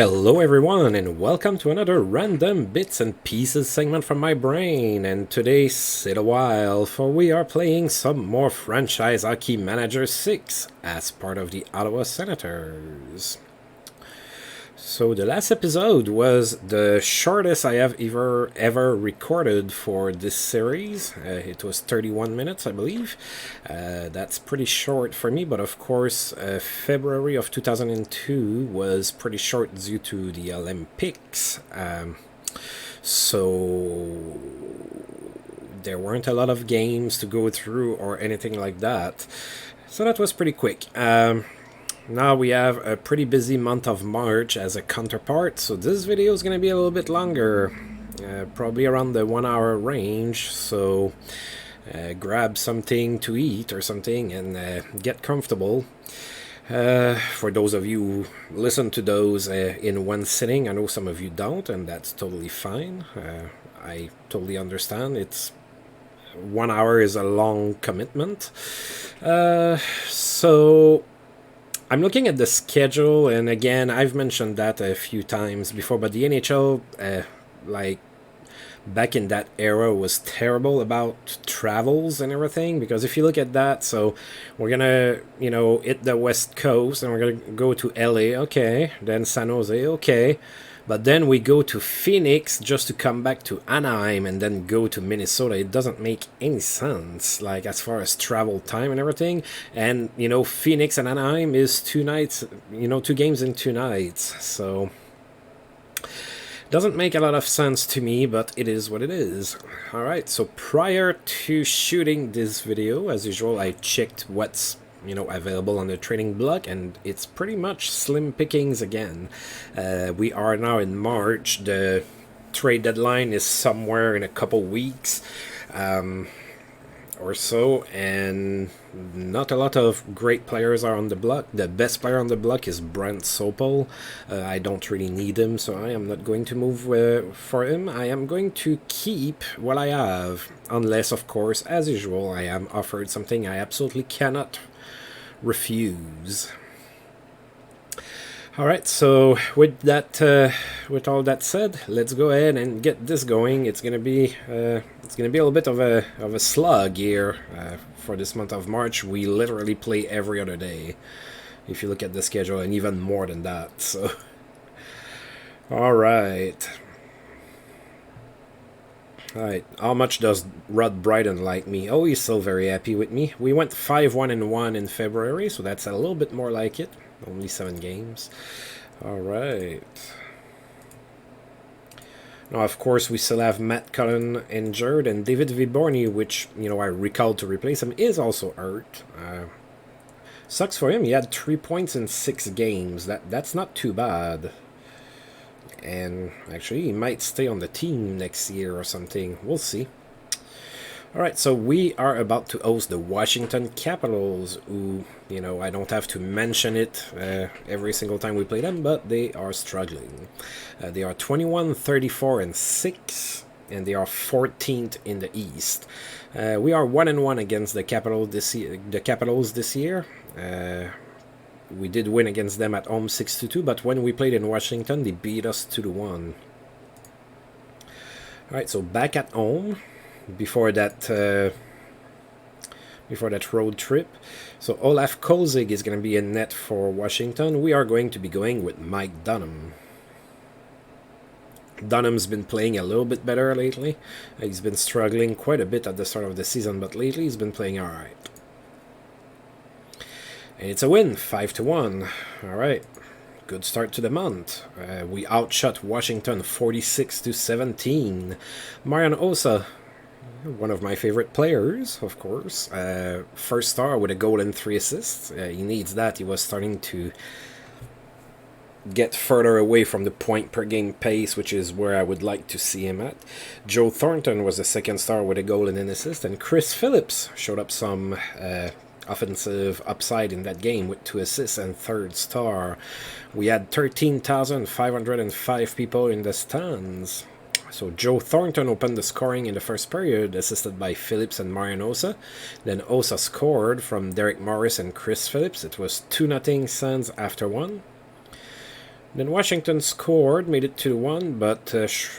Hello everyone and welcome to another random bits and pieces segment from my brain, and today sit a while for we are playing some more Franchise Hockey Manager 6 as part of the Ottawa Senators. So the last episode was the shortest I have ever recorded for this series. It was 31 minutes, I believe. That's pretty short for me, but of course, February of 2002 was pretty short due to the Olympics. So there weren't a lot of games to go through or anything like that. So that was pretty quick. Now we have a pretty busy month of March as a counterpart, so this video is going to be a little bit longer, probably around the 1 hour range, so grab something to eat or something and get comfortable. For those of you who listen to those in one sitting, I know some of you don't, and that's totally fine. I totally understand. 1 hour is a long commitment. So I'm looking at the schedule, and again, I've mentioned that a few times before, but the NHL, back in that era, was terrible about travels and everything, because if you look at that, so we're gonna, hit the West Coast, and we're gonna go to LA, okay, then San Jose, okay, but then we go to Phoenix just to come back to Anaheim and then go to Minnesota. It doesn't make any sense, like, as far as travel time and everything. And, Phoenix and Anaheim is 2 nights, 2 games in 2 nights. So doesn't make a lot of sense to me, but it is what it is. Alright, so prior to shooting this video, as usual, I checked what's available on the trading block, and it's pretty much slim pickings again. We are now in March. The trade deadline is somewhere in a couple weeks or so, and not a lot of great players are on the block. The best player on the block is Brent Sopel. I don't really need him, so I am not going to move for him. I am going to keep what I have, unless, of course, as usual, I am offered something I absolutely cannot refuse. Alright, so with that, with all that said, let's go ahead and get this going. It's gonna be a little bit of a slug here for this month of March. We literally play every other day, if you look at the schedule, and even more than that. So, alright. Alright, how much does Rod Bryden like me? Oh, he's still very happy with me. We went 5-1-1 in February, so that's a little bit more like it. Only 7 games. Alright. Now, of course, we still have Matt Cullen injured, and David Viborny, which, I recalled to replace him, is also hurt. Sucks for him. He had 3 points in 6 games. That's not too bad. And actually, he might stay on the team next year or something. We'll see. Alright, so we are about to host the Washington Capitals, who, I don't have to mention it every single time we play them, but they are struggling. They are 21-34-6, and they are 14th in the East. We are 1-1 against the Capitals this year. We did win against them at home 6-2, but when we played in Washington, they beat us 2-1. Alright, so back at home before that road trip. So Olaf Kolzig is going to be in net for Washington. We are going to be going with Mike Dunham. Dunham's been playing a little bit better lately. He's been struggling quite a bit at the start of the season, but lately he's been playing alright. And it's a win, 5-1. Alright, good start to the month. We outshot Washington 46-17. Marian Osa, one of my favorite players, of course. First star with a goal and 3 assists. He needs that. He was starting to get further away from the point per game pace, which is where I would like to see him at. Joe Thornton was the second star with a goal and an assist. And Chris Phillips showed up some offensive upside in that game with 2 assists and third star. We had 13,505 people in the stands. So Joe Thornton opened the scoring in the first period, assisted by Phillips and Marian Osa. Then Osa scored from Derek Morris and Chris Phillips. It was 2-0 Sens after 1. Then Washington scored, made it 2-1, but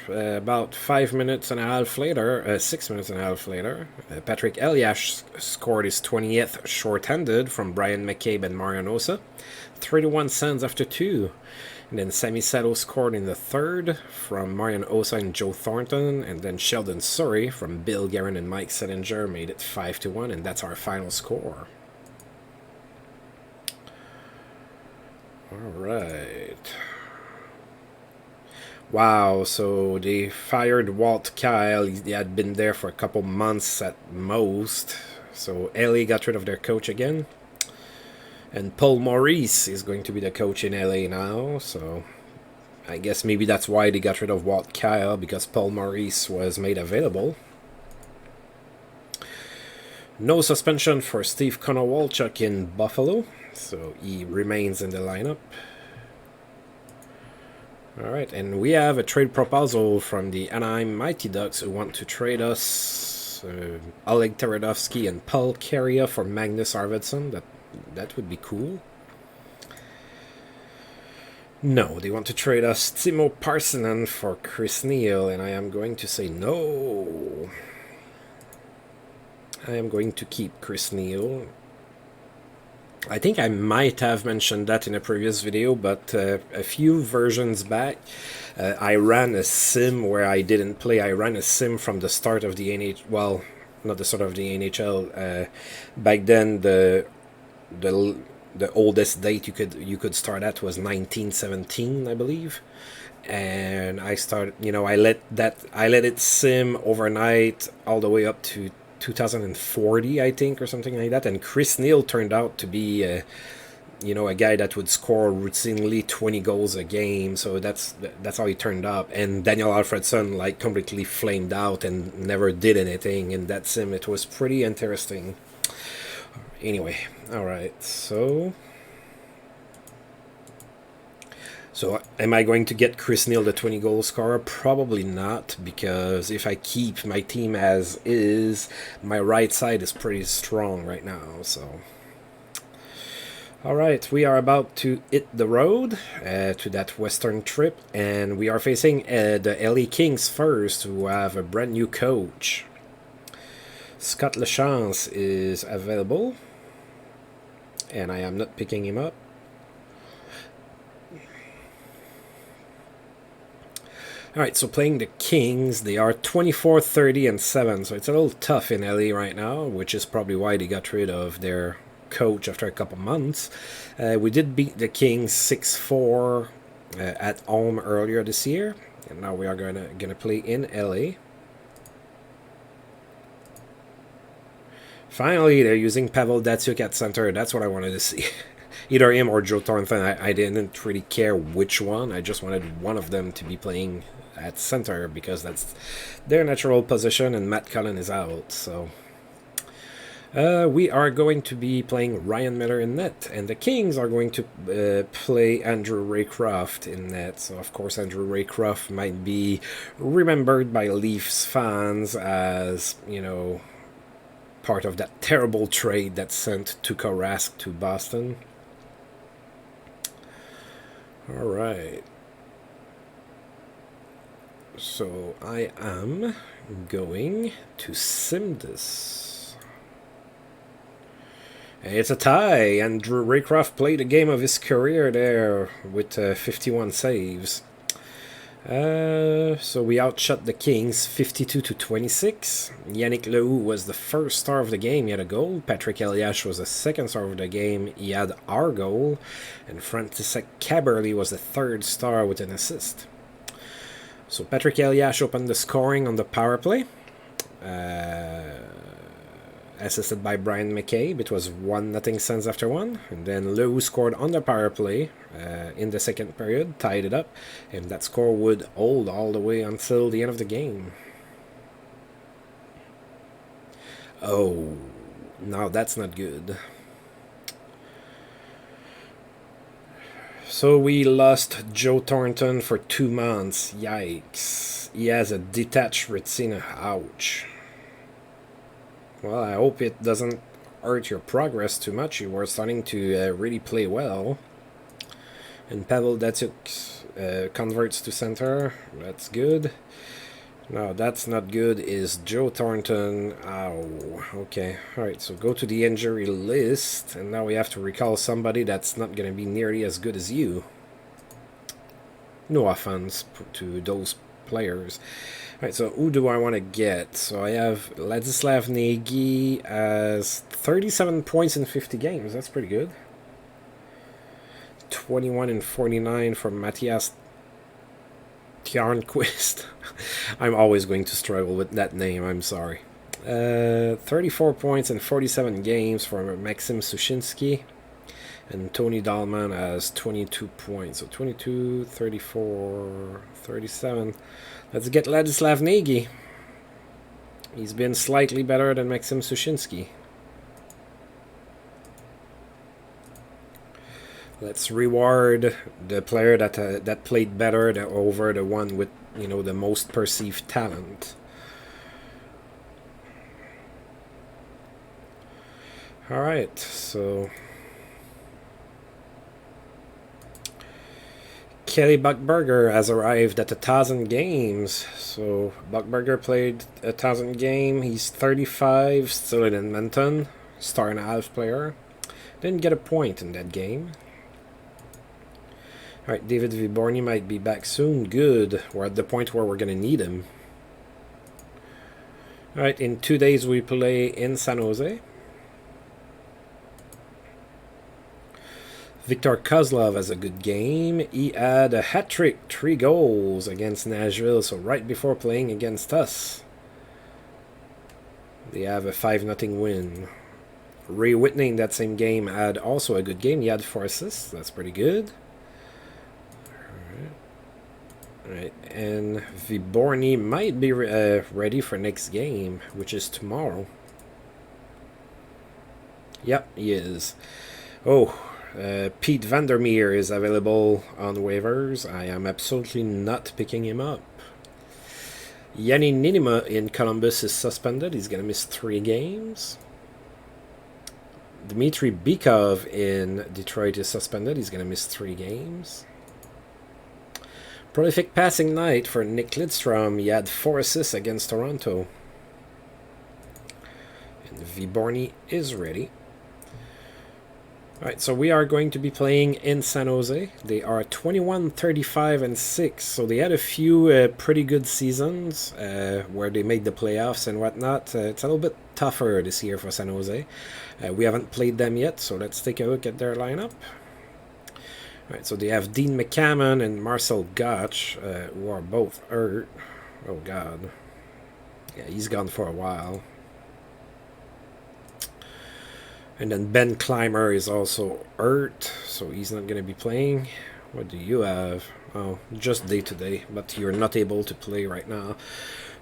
about 5 minutes and a half later, 6 minutes and a half later, Patrick Elias scored his 20th shorthanded from Brian McCabe and Marian Osa. 3-1 Sens after 2. And then Sammy Sato scored in the third from Marian Osa and Joe Thornton, and then Sheldon Surrey from Bill Guerin and Mike Settinger made it 5-1, and that's our final score. All right. Wow, so they fired Walt Kyle. He had been there for a couple months at most. So LA got rid of their coach again. And Paul Maurice is going to be the coach in LA now. So I guess maybe that's why they got rid of Walt Kyle, because Paul Maurice was made available. No suspension for Steve Konowalchuk in Buffalo, so he remains in the lineup. Alright, and we have a trade proposal from the Anaheim Mighty Ducks who want to trade us Oleg Teredovsky and Paul Kariya for Magnus Arvidsson. That would be cool. No, they want to trade us Timo Parssinen for Chris Neil, and I am going to say no. I am going to keep Chris Neil. I think I might have mentioned that in a previous video, but a few versions back, I ran a sim where I didn't play. I ran a sim from the start of the NHL. Well, not the start of the NHL. Back then, the oldest date you could start at was 1917, I believe. And I started, I let it sim overnight all the way up to 2040, I think, or something like that. And Chris Neil turned out to be a guy that would score routinely 20 goals a game. So that's how he turned up. And Daniel Alfredsson completely flamed out and never did anything in that sim. It was pretty interesting. Anyway, all right. So am I going to get Chris Neil the 20-goal scorer? Probably not, because if I keep my team as is, my right side is pretty strong right now. So, all right, we are about to hit the road to that Western trip, and we are facing the LA Kings first, who have a brand new coach. Scott Lachance is available, and I am not picking him up. Alright, so playing the Kings, they are 24, 30, and 7, so it's a little tough in LA right now, which is probably why they got rid of their coach after a couple months. We did beat the Kings 6-4 at home earlier this year, and now we are gonna play in LA. Finally, they're using Pavel Datsyuk at center. That's what I wanted to see. Either him or Joe Thornton. I didn't really care which one. I just wanted one of them to be playing at center because that's their natural position, and Matt Cullen is out. So we are going to be playing Ryan Miller in net, and the Kings are going to play Andrew Raycroft in net. So of course Andrew Raycroft might be remembered by Leafs fans as, part of that terrible trade that sent Tuukka Rask to Boston. All right. So I am going to sim this. It's a tie. Andrew Raycroft played a game of his career there with 51 saves. So we outshot the Kings 52-26. Yannick Lehoux was the first star of the game. He had a goal. Patrick Elias was the second star of the game. He had our goal. And František Kaberle was the third star with an assist. So Patrick Elias opened the scoring on the power play. Assisted by Brian McCabe. It was 1-0 Sens after 1. And then Lehoux scored on the power play in the second period, tied it up, and that score would hold all the way until the end of the game. Oh, no, that's not good. So we lost Joe Thornton for 2 months. Yikes. He has a detached retina. Ouch. Well, I hope it doesn't hurt your progress too much. You were starting to really play well. And Pavel Datsuk converts to center. That's good. No, that's not good. Is Joe Thornton. Ow. Okay. Alright, so go to the injury list. And now we have to recall somebody that's not going to be nearly as good as you. No offense to those players. Alright, so who do I want to get? So I have Ladislav Nagy as 37 points in 50 games. That's pretty good. 21 and 49 from Matthias Tjarnquist. I'm always going to struggle with that name, I'm sorry. 34 points in 47 games for Maxim Sushinsky. And Tony Dahlman has 22 points. So 22, 34, 37. Let's get Ladislav Nagy. He's been slightly better than Maxim Sushinsky. Let's reward the player that played better over the one with, you know, the most perceived talent. All right, so Kelly Buckberger has arrived at 1,000 games. So Buckberger played 1,000 games. He's 35, still in Edmonton, star and a half player. Didn't get a point in that game. Alright, David Viborny might be back soon. Good. We're at the point where we're going to need him. Alright, in 2 days we play in San Jose. Viktor Kozlov has a good game. He had a hat-trick, 3 goals against Nashville, so right before playing against us. They have a 5-0 win. Ray Whitney in that same game had also a good game. He had 4 assists. That's pretty good. Alright, and Viborny might be ready for next game, which is tomorrow. Yep, he is. Oh, Pete Vandermeer is available on waivers. I am absolutely not picking him up. Yanni Ninima in Columbus is suspended. He's going to miss 3 games. Dmitry Bykov in Detroit is suspended. He's going to miss 3 games. Prolific passing night for Nick Lidstrom. He had 4 assists against Toronto. And Viborny is ready. Alright, so we are going to be playing in San Jose. They are 21, 35, and 6. So they had a few pretty good seasons where they made the playoffs and whatnot. It's a little bit tougher this year for San Jose. We haven't played them yet, so let's take a look at their lineup. Alright, so they have Dean McCammon and Marcel Gotch, who are both hurt. Oh, God. Yeah, he's gone for a while. And then Ben Clymer is also hurt, so he's not going to be playing. What do you have? Oh, just day-to-day, but you're not able to play right now.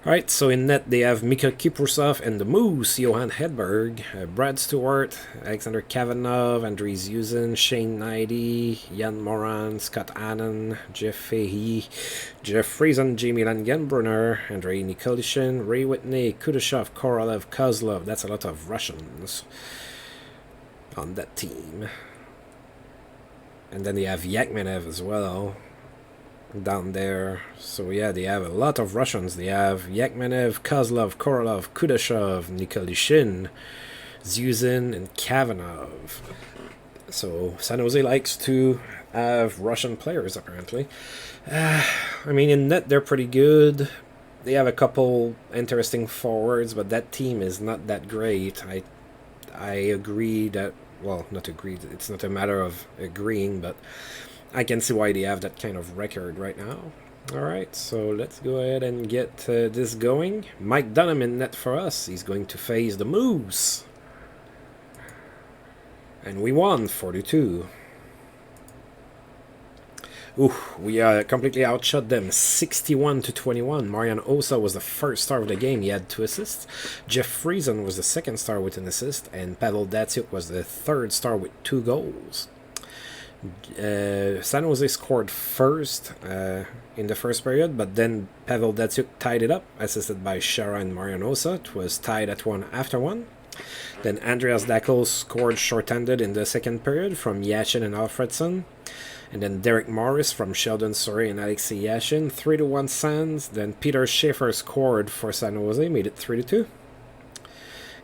Alright, so in net they have Mika Kiprusov and the Moose, Johan Hedberg, Brad Stewart, Alexander Kavanagh, Andres Uzin, Shane Knighty, Jan Moran, Scott Annan, Jeff Fahey, Jeff Friesen, Jamie Langenbrunner, Andrei Nikolishin, Ray Whitney, Kudashov, Korolev, Kozlov. That's a lot of Russians on that team. And then they have Yakmenev as well down there. So yeah, they have a lot of Russians. They have Yakmenev, Kozlov, Korolev, Kudashov, Nikolishin, Zuzin, and Kavanagh. So San Jose likes to have Russian players, apparently. I mean, in net they're pretty good. They have a couple interesting forwards, but that team is not that great. I agree that, well, not agreed, it's not a matter of agreeing, but I can see why they have that kind of record right now. Alright, so let's go ahead and get this going. Mike Dunham in net for us. He's going to face the Moose. And we won 42. Ooh, we completely outshot them 61-21. Marian Osa was the first star of the game. He had 2 assists. Jeff Friesen was the second star with an assist. And Pavel Datsuk was the third star with 2 goals. San Jose scored first in the first period, but then Pavel Datsuk tied it up, assisted by Shara and Marian Osa. It was tied at 1 after 1. Then Andreas Dackl scored short-handed in the second period from Yashin and Alfredson. And then Derek Morris from Sheldon Surrey and Alexei Yashin, 3-1 Sens. Then Peter Schaefer scored for San Jose, made it 3-2.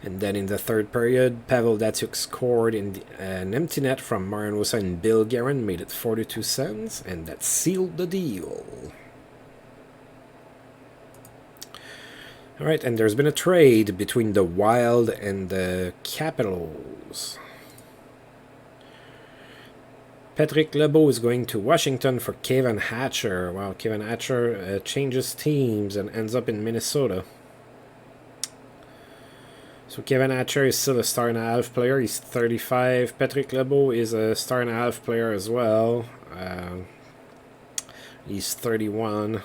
And then in the third period, Pavel Datsyuk scored in an empty net from Marian Hossa and Bill Guerin, made it 4-2 Sens, and that sealed the deal. Alright, and there's been a trade between the Wild and the Capitals. Patrick Lebeau is going to Washington for Kevin Hatcher. Wow, Kevin Hatcher changes teams and ends up in Minnesota. So Kevin Hatcher is still a star-and-a-half player. He's 35. Patrick Lebeau is a star-and-a-half player as well. He's 31.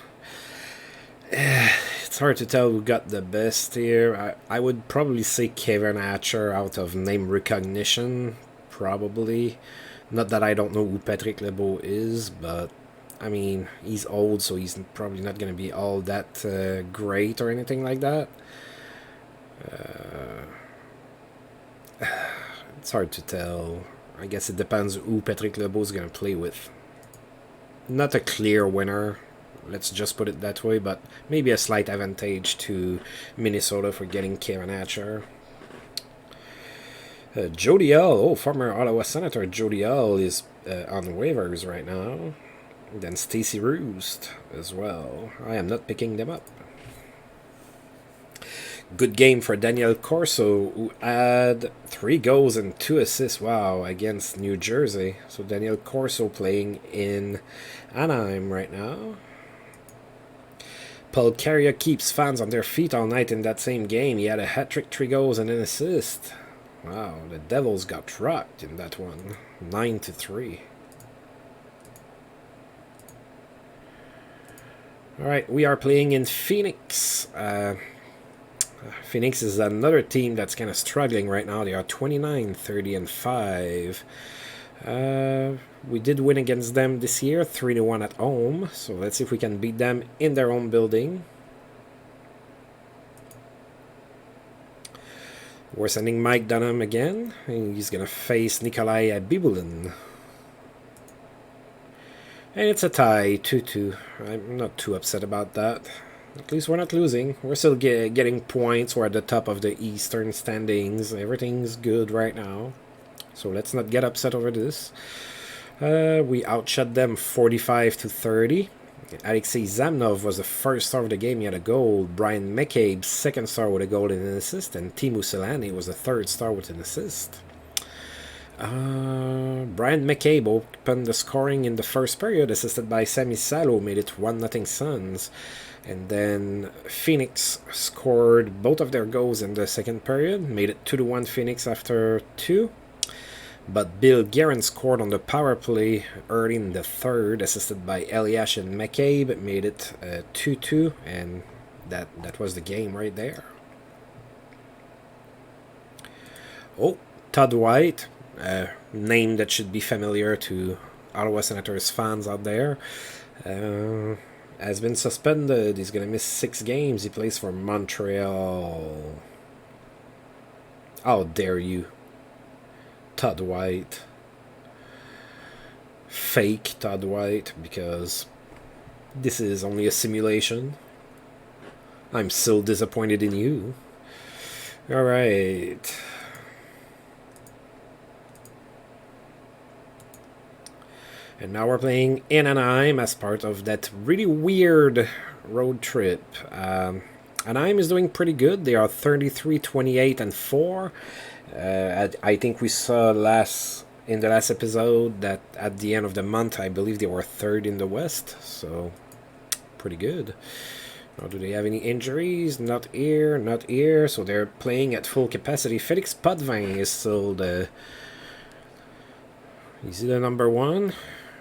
It's hard to tell who got the best here. I would probably say Kevin Hatcher out of name recognition, probably. Not that I don't know who Patrick Lebeau is, but I mean, he's old, so he's probably not going to be all that great or anything like that. It's hard to tell. I guess it depends who Patrick Lebeau is going to play with. Not a clear winner, let's just put it that way, but maybe a slight advantage to Minnesota for getting Kevin Hatcher. Jody Hull, former Ottawa Senator Jody Hull is on waivers right now. Then Stacy Roost as well. I am not picking them up. Good game for Daniel Corso, who had 3 goals and 2 assists, wow, against New Jersey. So Daniel Corso playing in Anaheim right now. Paul Carrier keeps fans on their feet all night in that same game. He had a hat-trick, 3 goals and an assist. Wow, the Devils got rocked in that one. 9-3. Alright, we are playing in Phoenix. Phoenix is another team that's kind of struggling right now. They are 29, 30, and 5. We did win against them this year, 3-1 at home. So let's see if we can beat them in their own building. We're sending Mike Dunham again. And he's going to face Nikolai Bibulin. And it's a tie, 2-2. I'm not too upset about that. At least we're not losing. We're still getting points. We're at the top of the Eastern standings. Everything's good right now. So let's not get upset over this. We outshot them 45-30. Alexei Zamnov was the first star of the game. He had a goal. Brian McCabe, second star with a goal and an assist. And Teemu Selanne was the third star with an assist. Brian McCabe opened the scoring in the first period, assisted by Sami Salo, made it 1-0 Suns. And then Phoenix scored both of their goals in the second period, made it 2-1 Phoenix after 2. But Bill Guerin scored on the power play early in the third, assisted by Eliash and McCabe, made it 2-2, and that was the game right there. Oh, Todd White, a name that should be familiar to Ottawa Senators fans out there, has been suspended. He's going to miss 6 games. He plays for Montreal. How dare you, Todd White. Fake Todd White, because this is only a simulation. I'm so disappointed in you. Alright. And now we're playing in Anaheim as part of that really weird road trip. Anaheim is doing pretty good. They are 33, 28, and 4. I think we saw in the last episode that at the end of the month, I believe they were 3rd in the West. So, pretty good. Now, do they have any injuries? Not here, not here. So they're playing at full capacity. Felix Potvin is still the... Is he the number 1?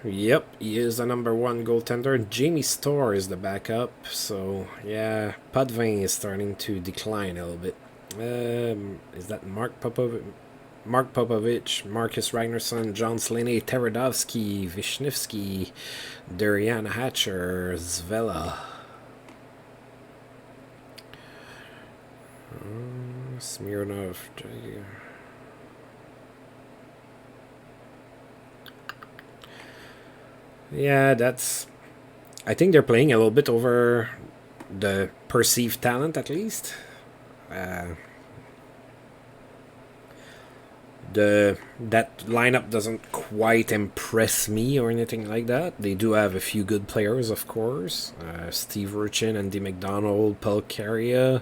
Yep, he is the number 1 goaltender. Jamie Storr is the backup. So, yeah, Potvin is starting to decline a little bit. Is that Mark Popovich, Marcus Ragnarsson, John Slaney, Teradovsky, Vishnevsky, Durian Hatcher, Zvela. Smirnov. Yeah, that's. I think they're playing a little bit over the perceived talent, at least. Uh, that lineup doesn't quite impress me or anything like that. They do have a few good players, of course. Steve Urchin, Andy McDonald, Paul Carrier.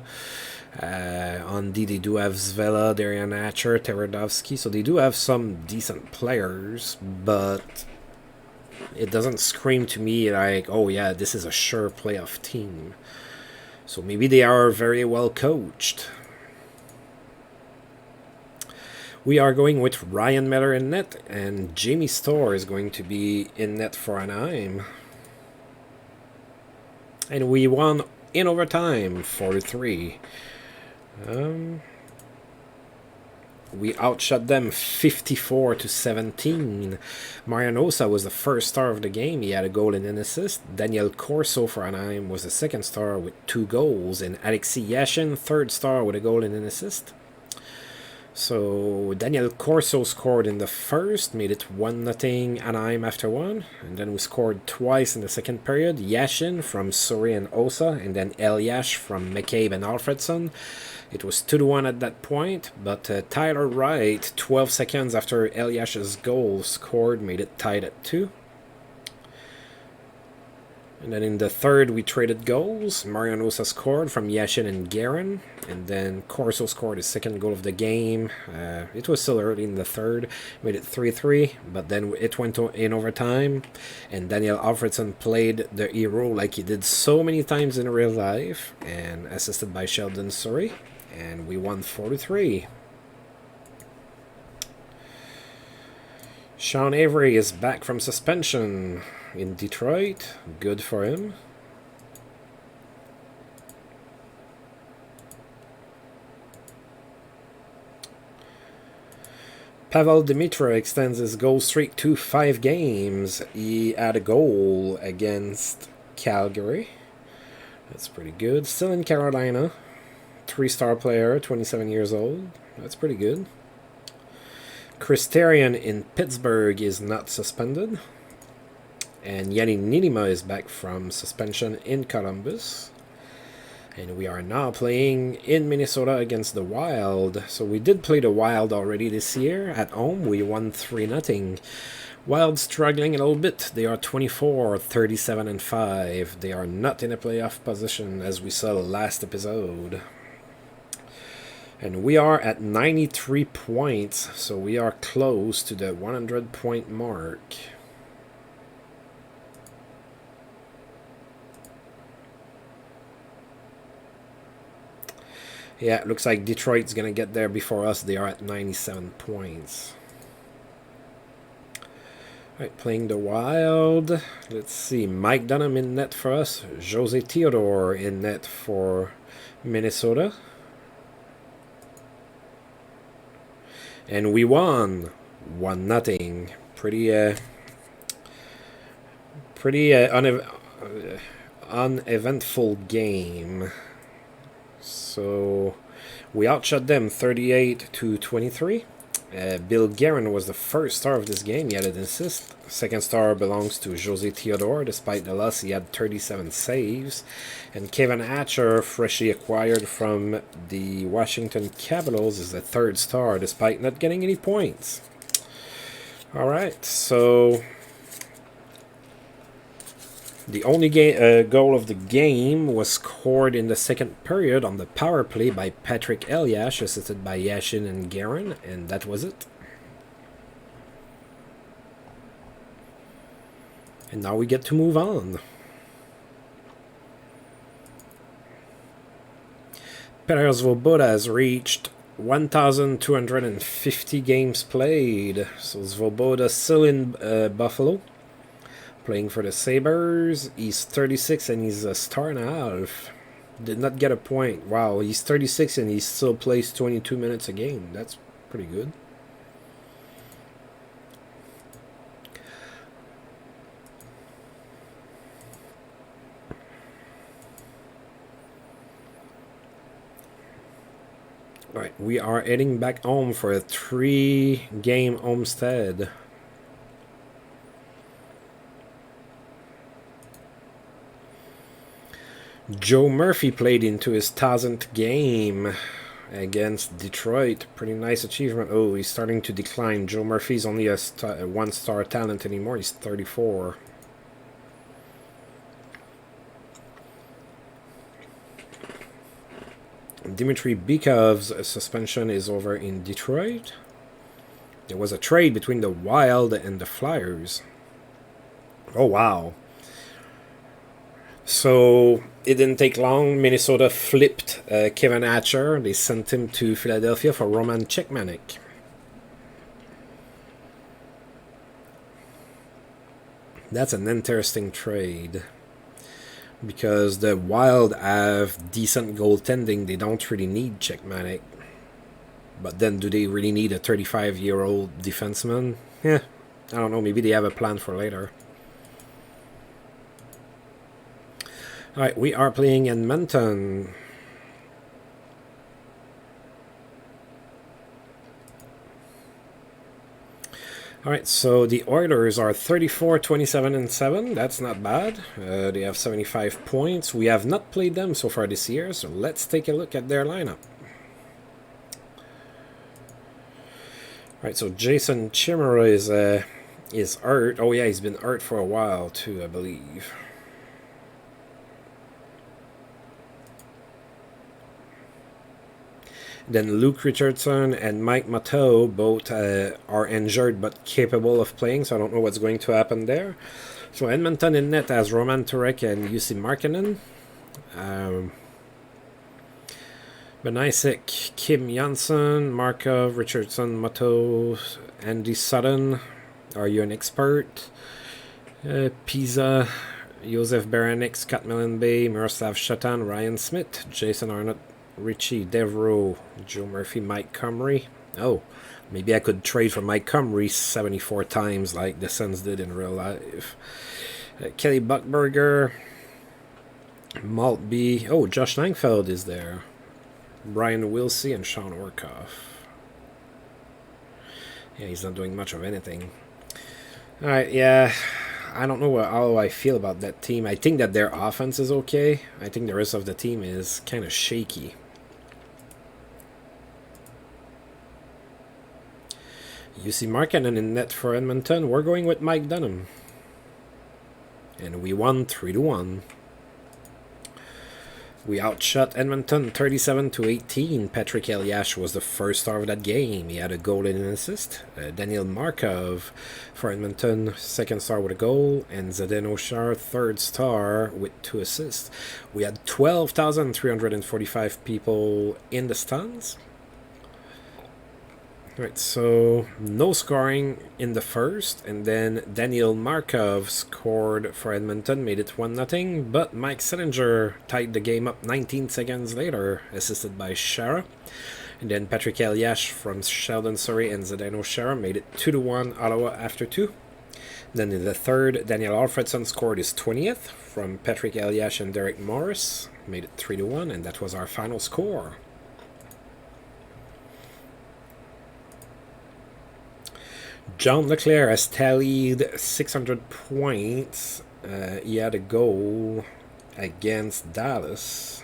On D, they do have Zvela, Darian Hatcher, Teredovsky. So they do have some decent players, but it doesn't scream to me like, oh yeah, this is a sure playoff team. So maybe they are very well coached. We are going with Ryan Miller in net, and Jamie Storr is going to be in net for Anaheim. And we won in overtime, 4-3. We outshot them 54-17. Marianosa was the first star of the game. He had a goal and an assist. Daniel Corso for Anaheim was the second star with 2 goals. And Alexei Yashin, third star with a goal and an assist. So Daniel Corso scored in the first, made it 1-0 Anaheim after 1. And then we scored twice in the second period. Yashin from Suri and Osa, and then Eliash from McCabe and Alfredson. It was 2-1 at that point, but Tyler Wright, 12 seconds after Eliash's goal, scored, made it tied at 2. And then in the third, we traded goals. Marianosa scored from Yashin and Guerin. And then Corso scored his second goal of the game. It was still early in the third. Made it 3-3. But then it went in overtime. And Daniel Alfredson played the hero like he did so many times in real life. And assisted by Sheldon Surrey. And we won 4-3. Sean Avery is back from suspension in Detroit. Good for him. Pavel Dimitra extends his goal streak to 5 games. He had a goal against Calgary. That's pretty good. Still in Carolina. 3-star player, 27 years old. That's pretty good. Chris Therien in Pittsburgh is not suspended. And Yanni Niedema is back from suspension in Columbus. And we are now playing in Minnesota against the Wild. So we did play the Wild already this year. At home, we won 3-0. Wild struggling a little bit. They are 24, 37, and 5. They are not in a playoff position as we saw last episode. And we are at 93 points, so we are close to the 100-point mark. Yeah, it looks like Detroit's going to get there before us. They are at 97 points. Alright, playing the Wild. Let's see. Mike Dunham in net for us. Jose Theodore in net for Minnesota. And we won 1-0. Pretty uneventful game. So we outshot them 38-23. Bill Guerin was the first star of this game. He had an assist. Second star belongs to Jose Theodore. Despite the loss, he had 37 saves. And Kevin Hatcher, freshly acquired from the Washington Capitals, is the third star, despite not getting any points. Alright, so the only goal of the game was scored in the second period on the power play by Patrick Eliash, assisted by Yashin and Guerin, and that was it. And now we get to move on. Petr Svoboda has reached 1,250 games played. So Svoboda still in Buffalo, playing for the Sabres. He's 36 and he's a star and a half. Did not get a point. Wow, he's 36 and he still plays 22 minutes a game. That's pretty good. Right, we are heading back home for a 3-game homestead. Joe Murphy played into his 1000th game against Detroit. Pretty nice achievement. Oh, he's starting to decline. Joe Murphy's only a one-star talent anymore. He's 34. Dmitry Bykov's suspension is over in Detroit. There was a trade between the Wild and the Flyers. Oh, wow. So it didn't take long. Minnesota flipped Kevin Hatcher. They sent him to Philadelphia for Roman Cechmanek. That's an interesting trade. Because the Wild have decent goaltending. They don't really need Cechmanek. But then do they really need a 35-year-old defenseman? Yeah, I don't know. Maybe they have a plan for later. Alright, we are playing Edmonton. Alright, so the Oilers are 34, 27, and 7. That's not bad. They have 75 points. We have not played them so far this year, so let's take a look at their lineup. Alright, so Jason Chimera is hurt. Oh yeah, he's been hurt for a while too, I believe. Then Luke Richardson and Mike Matteau both are injured but capable of playing, so I don't know what's going to happen there. So Edmonton in net has Roman Turek and Jussi Markkanen. Benisek, Kim Janssen, Markov, Richardson, Matteau, Andy Sutton. Are you an expert? Pisa, Josef Beranek, Scott Millenby, Miroslav Shatan, Ryan Smith, Jason Arnott, Richie Devereaux, Joe Murphy, Mike Comrie. Oh, maybe I could trade for Mike Comrie 74 times like the Sens did in real life. Kelly Buckberger, Maltby. Oh, Josh Langfeld is there. Brian Wilsey and Sean Orkoff. Yeah, he's not doing much of anything. Alright, yeah. I don't know how I feel about that team. I think that their offense is okay. I think the rest of the team is kind of shaky. You see Markkanen in net for Edmonton. We're going with Mike Dunham. And we won 3-1. We outshot Edmonton 37-18. Patrick Eliash was the first star of that game. He had a goal and an assist. Daniel Markov for Edmonton, second star with a goal. And Zdeno Chara, third star with 2 assists. We had 12,345 people in the stands. Right, so no scoring in the first, and then Daniel Markov scored for Edmonton, made it 1-0, but Mike Sillinger tied the game up 19 seconds later, assisted by Chara. And then Patrick Eliash from Sheldon Surrey and Zdeno Chara made it 2-1 Ottawa after 2. Then in the third, Daniel Alfredson scored his 20th from Patrick Eliash and Derek Morris, made it 3-1, and that was our final score. John Leclerc has tallied 600 points. He had a goal against Dallas.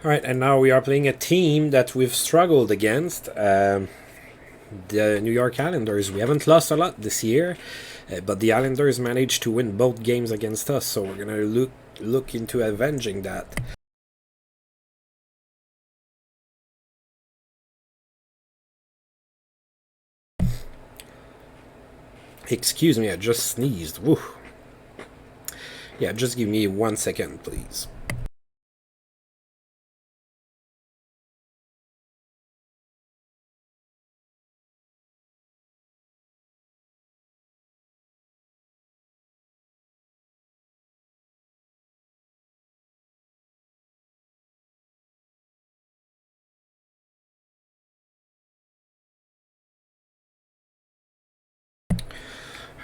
Alright, and now we are playing a team that we've struggled against. The New York Islanders. We haven't lost a lot this year. But the Islanders managed to win both games against us, so we're going to look into avenging that. Excuse me, I just sneezed. Woo. Yeah, just give me 1 second, please.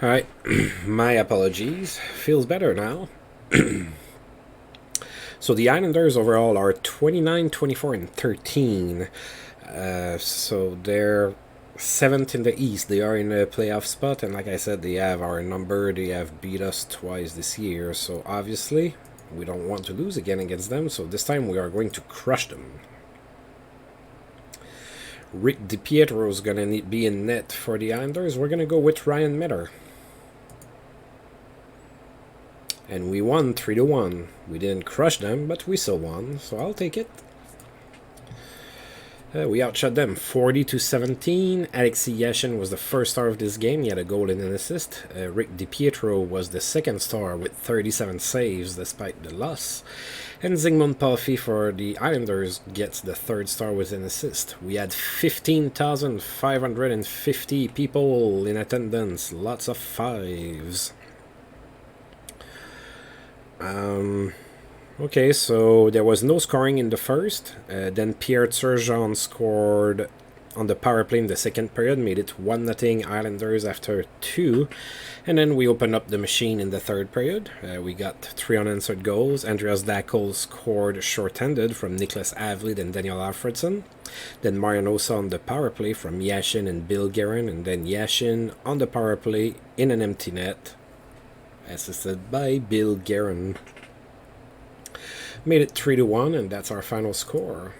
Alright, my apologies. Feels better now. So the Islanders overall are 29, 24, and 13. So they're 7th in the East. They are in a playoff spot, and like I said, they have our number. They have beat us twice this year, so obviously we don't want to lose again against them, so this time we are going to crush them. Rick DiPietro is going to be in net for the Islanders. We're going to go with Ryan Miller. And we won 3-1. We didn't crush them, but we still won, so I'll take it. We outshot them 40-17. Alexei Yashin was the first star of this game. He had a goal and an assist. Rick DiPietro was the second star with 37 saves despite the loss. And Zygmunt Palffy for the Islanders gets the third star with an assist. We had 15,550 people in attendance. Lots of fives. Okay, so there was no scoring in the first. Then Pierre Turgeon scored on the power play in the second period, made it 1-0 Islanders after 2. And then we opened up the machine in the third period. We got 3 unanswered goals. Andreas Dackl scored short-handed from Niklas Avlid and Daniel Alfredson. Then Marianosa on the power play from Yashin and Bill Guerin. And then Yashin on the power play in an empty net, assisted by Bill Guerin. Made it 3-1, and that's our final score.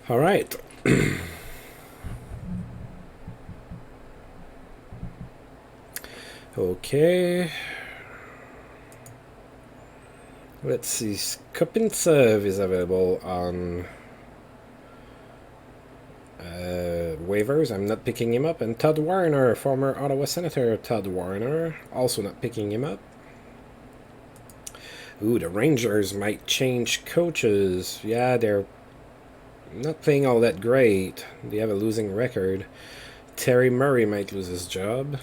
All right. Okay. Let's see. Kopintsev is available on waivers. I'm not picking him up. And Todd Warner, former Ottawa Senator Todd Warner, also not picking him up. Ooh, the Rangers might change coaches. Yeah, they're not playing all that great. They have a losing record. Terry Murray might lose his job.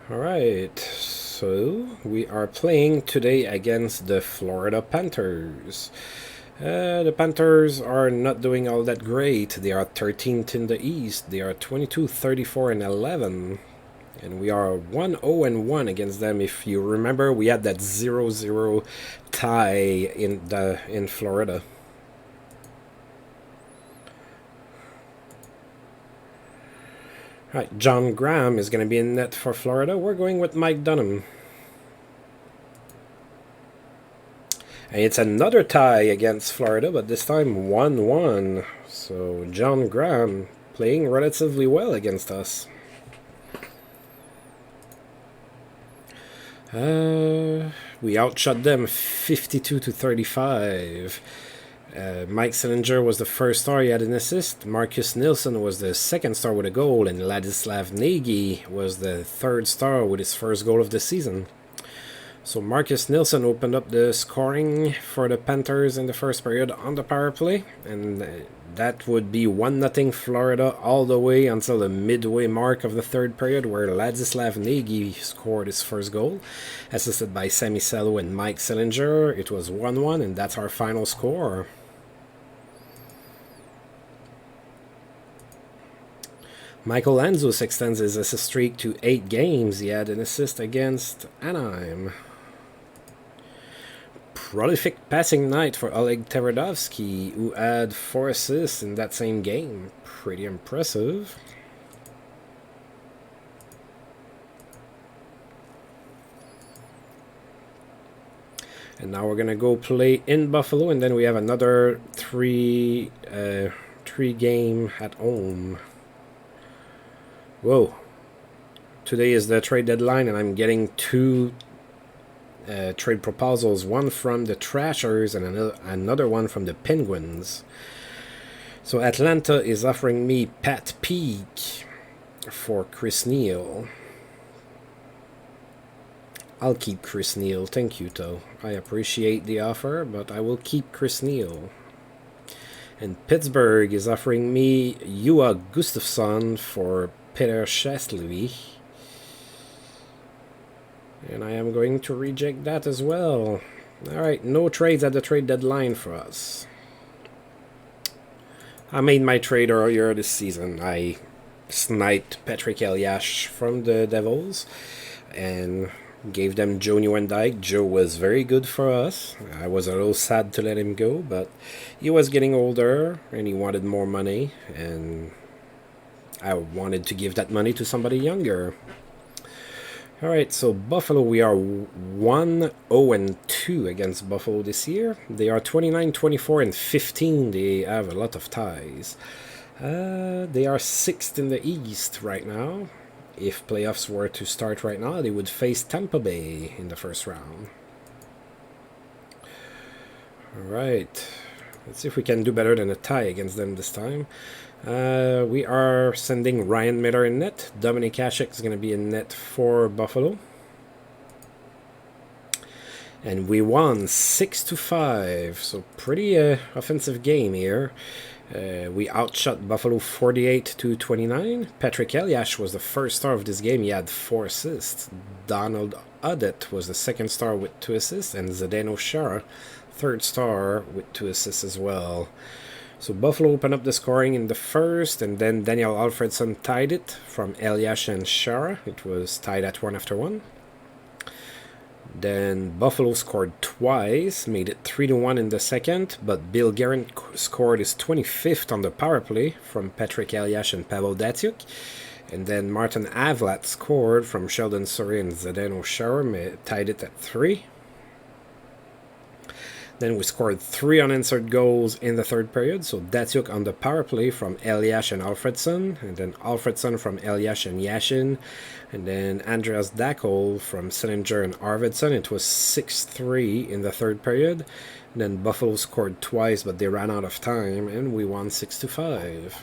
Alright, so we are playing today against the Florida Panthers. The Panthers are not doing all that great. They are 13th in the East. They are 22, 34, and 11. And we are 1-0-1 against them. If you remember, we had that 0-0 tie in Florida. Right, John Graham is going to be in net for Florida. We're going with Mike Dunham. And it's another tie against Florida, but this time 1-1. So John Graham playing relatively well against us. We outshot them 52-35. Mike Sillinger was the first star, he had an assist. Marcus Nilsson was the second star with a goal, and Ladislav Nagy was the third star with his first goal of the season. So Marcus Nilsson opened up the scoring for the Panthers in the first period on the power play, and that would be 1-0 Florida all the way until the midway mark of the third period, where Ladislav Nagy scored his first goal, assisted by Sami Salo and Mike Sillinger. It was 1-1, and that's our final score. Michael Anzus extends his assist streak to 8 games. He had an assist against Anaheim. Prolific passing night for Oleg Teredovsky, who had 4 assists in that same game. Pretty impressive. And now we're going to go play in Buffalo, and then we have another 3 game at home. Whoa. Today is the trade deadline, and I'm getting 2 trade proposals. One from the Trashers and another one from the Penguins. So Atlanta is offering me Pat Peake for Chris Neil. I'll keep Chris Neil. Thank you, though. I appreciate the offer, but I will keep Chris Neil. And Pittsburgh is offering me Joa Gustafsson for Peter Shastley. And I am going to reject that as well. Alright, no trades at the trade deadline for us. I made my trade earlier this season. I sniped Patrick Elias from the Devils and gave them Joe Nieuwendyk. Joe was very good for us. I was a little sad to let him go, but he was getting older and he wanted more money, and I wanted to give that money to somebody younger. Alright, so Buffalo, we are 1-0-2 against Buffalo this year. They are 29, 24, and 15. They have a lot of ties. They are 6th in the East right now. If playoffs were to start right now, they would face Tampa Bay in the first round. Alright, let's see if we can do better than a tie against them this time. We are sending Ryan Miller in net. Dominic Hasek is going to be in net for Buffalo. And we won 6-5, so pretty offensive game here. We outshot Buffalo 48-29. Patrick Elias was the first star of this game. He had 4 assists. Donald Audette was the second star with 2 assists. And Zdeno Chara, third star with 2 assists as well. So Buffalo opened up the scoring in the first, and then Daniel Alfredson tied it from Elias and Chara. It was tied at 1 after 1. Then Buffalo scored twice, made it 3-1 in the second, but Bill Guerin scored his 25th on the power play from Patrick Elias and Pavel Datsyuk. And then Martin Avlat scored from Sheldon Souray and Zdeno Chara, tied it at 3. Then we scored 3 unanswered goals in the third period. So Datsyuk on the power play from Elias and Alfredson. And then Alfredson from Elias and Yashin. And then Andreas Dackl from Sillinger and Arvidsson. It was 6-3 in the third period. And then Buffalo scored twice, but they ran out of time. And we won 6-5.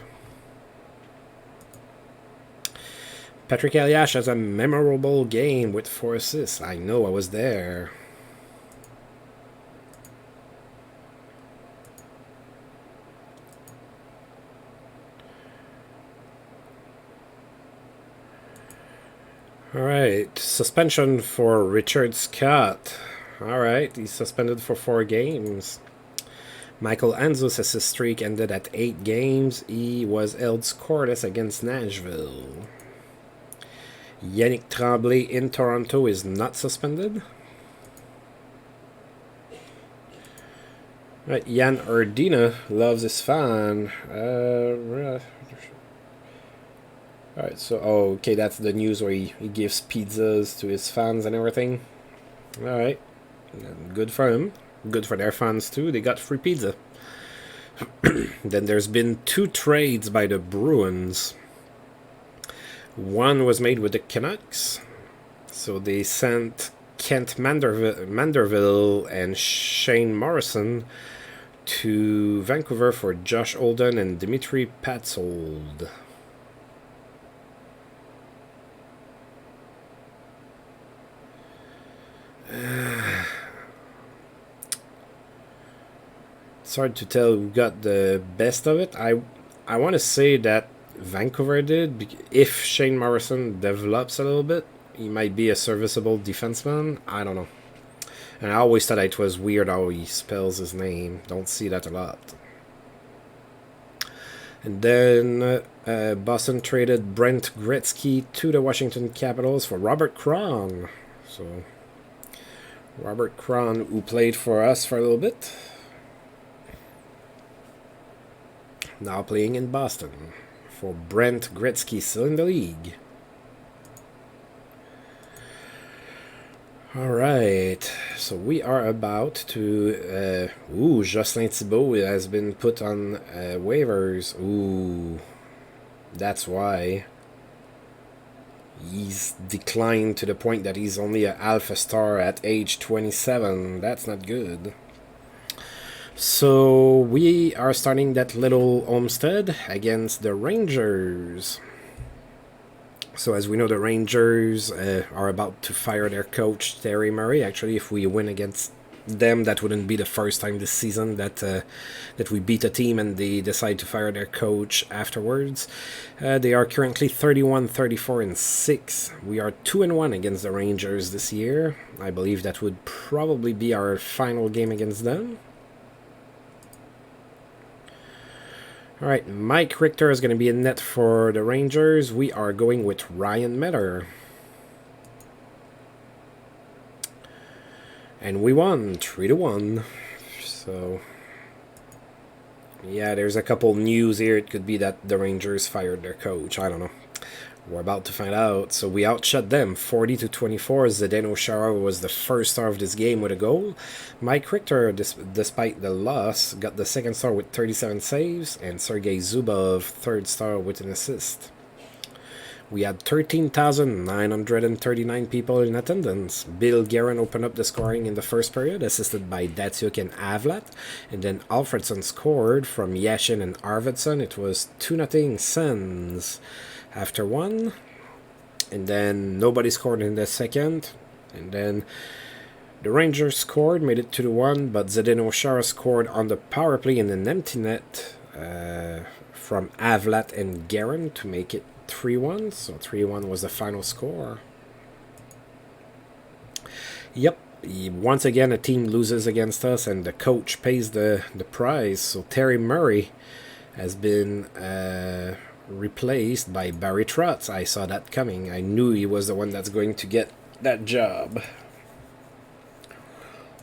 Patrick Elias has a memorable game with 4 assists. I know, I was there. Alright, suspension for Richard Scott. Alright, he's suspended for 4 games. Michael Anzus' assist streak ended at 8 games. He was held scoreless against Nashville. Yannick Tremblay in Toronto is not suspended. Right, Jan Erdina loves his fan. Alright, so, okay, that's the news where he gives pizzas to his fans and everything. Alright, good for him. Good for their fans too, they got free pizza. Then there's been 2 trades by the Bruins. One was made with the Canucks. So they sent Kent Manderville and Shane Morrison to Vancouver for Josh Holden and Dmitry Patzold. It's hard to tell who got the best of it. I want to say that Vancouver did. If Shane Morrison develops a little bit, he might be a serviceable defenseman. I don't know. And I always thought it was weird how he spells his name. Don't see that a lot. And then Boston traded Brent Gretzky to the Washington Capitals for Robert Cron. So Robert Cron, who played for us for a little bit, now playing in Boston for Brent Gretzky, still in the league. Alright, so we are about to... Jocelyn Thibault has been put on waivers. Ooh, that's why. He's declined to the point that he's only an alpha star at age 27. That's not good. So we are starting that little homestead against the Rangers. So as we know, the Rangers are about to fire their coach, Terry Murray. Actually, if we win against them, that wouldn't be the first time this season that we beat a team and they decide to fire their coach afterwards. They are currently 31, 34, and 6. We are 2-1 against the Rangers this year. I believe that would probably be our final game against them. All right, Mike Richter is going to be in net for the Rangers. We are going with Ryan Metter. And we won 3-1. So, yeah, there's a couple news here. It could be that the Rangers fired their coach. I don't know. We're about to find out. So we outshot them 40-24. Zdeno Chara was the first star of this game with a goal. Mike Richter, despite the loss, got the second star with 37 saves. And Sergei Zubov, third star with an assist. We had 13,939 people in attendance. Bill Guerin opened up the scoring in the first period, assisted by Datsuk and Avlat. And then Alfredson scored from Yashin and Arvidsson. It was 2-0 Sens after one. And then nobody scored in the second. And then the Rangers scored, made it 2-1. But Zdeno Chara scored on the power play in an empty net from Avlat and Guerin to make it 3-1, so 3-1 was the final score. Yep, once again a team loses against us and the coach pays the price. So Terry Murray has been replaced by Barry Trotz. I saw that coming. I knew he was the one that's going to get that job.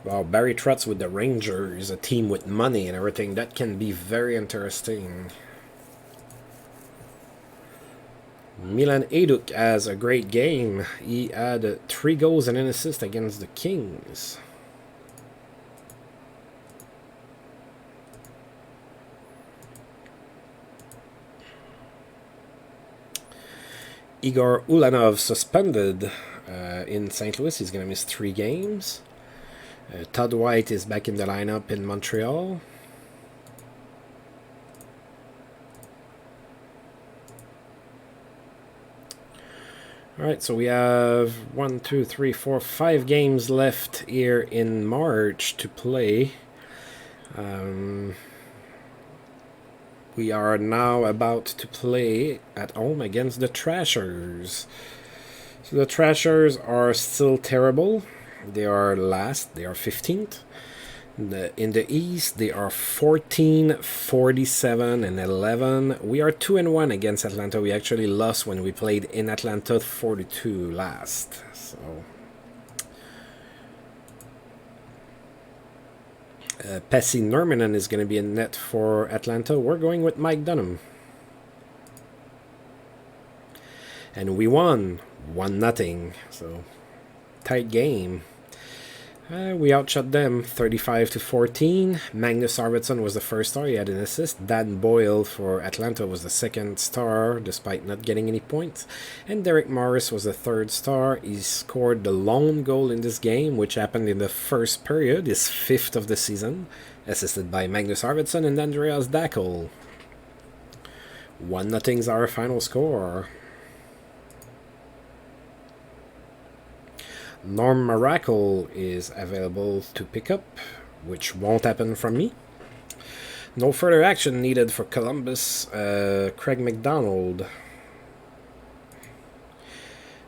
Wow, Barry Trotz with the Rangers, a team with money and everything. That can be very interesting. Milan Eduk has a great game. He had 3 goals and an assist against the Kings. Igor Ulanov suspended in St. Louis. He's going to miss 3 games. Todd White is back in the lineup in Montreal. Alright, so we have 1, 2, 3, 4, 5 games left here in March to play. We are now about to play at home against the Trashers. So the Trashers are still terrible. They are last. They are 15th. In the East, they are 14, 47, and 11. We are 2-1 against Atlanta. We actually lost when we played in Atlanta 42 last. So Pessy Nurminen is going to be in net for Atlanta. We're going with Mike Dunham. And we won 1-0. So tight game. We outshot them 35-14. Magnus Arvidsson was the first star. He had an assist. Dan Boyle for Atlanta was the second star, despite not getting any points. And Derek Morris was the third star. He scored the lone goal in this game, which happened in the first period, his 5th of the season, assisted by Magnus Arvidsson and Andreas Dackel. 1-0 is our final score. Norm Miracle is available to pick up, which won't happen from me. No further action needed for Columbus. Craig McDonald.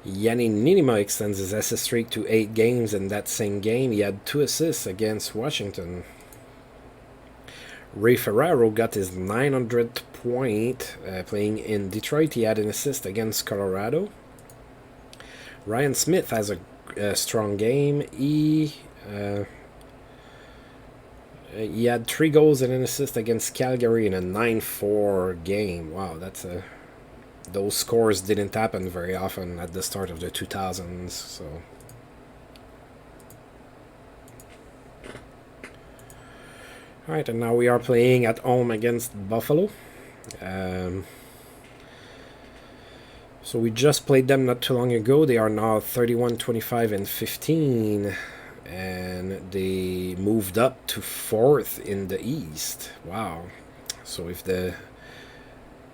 Yanni Ninima extends his assist streak to 8 games in that same game. He had 2 assists against Washington. Ray Ferraro got his 900th point playing in Detroit. He had an assist against Colorado. Ryan Smith has a strong game. He had 3 goals and an assist against Calgary in a 9-4 game. Wow, that's those scores didn't happen very often at the start of the 2000s. So all right, and now we are playing at home against Buffalo. So we just played them not too long ago. They are now 31, 25, and 15. And they moved up to 4th in the East. Wow. So if the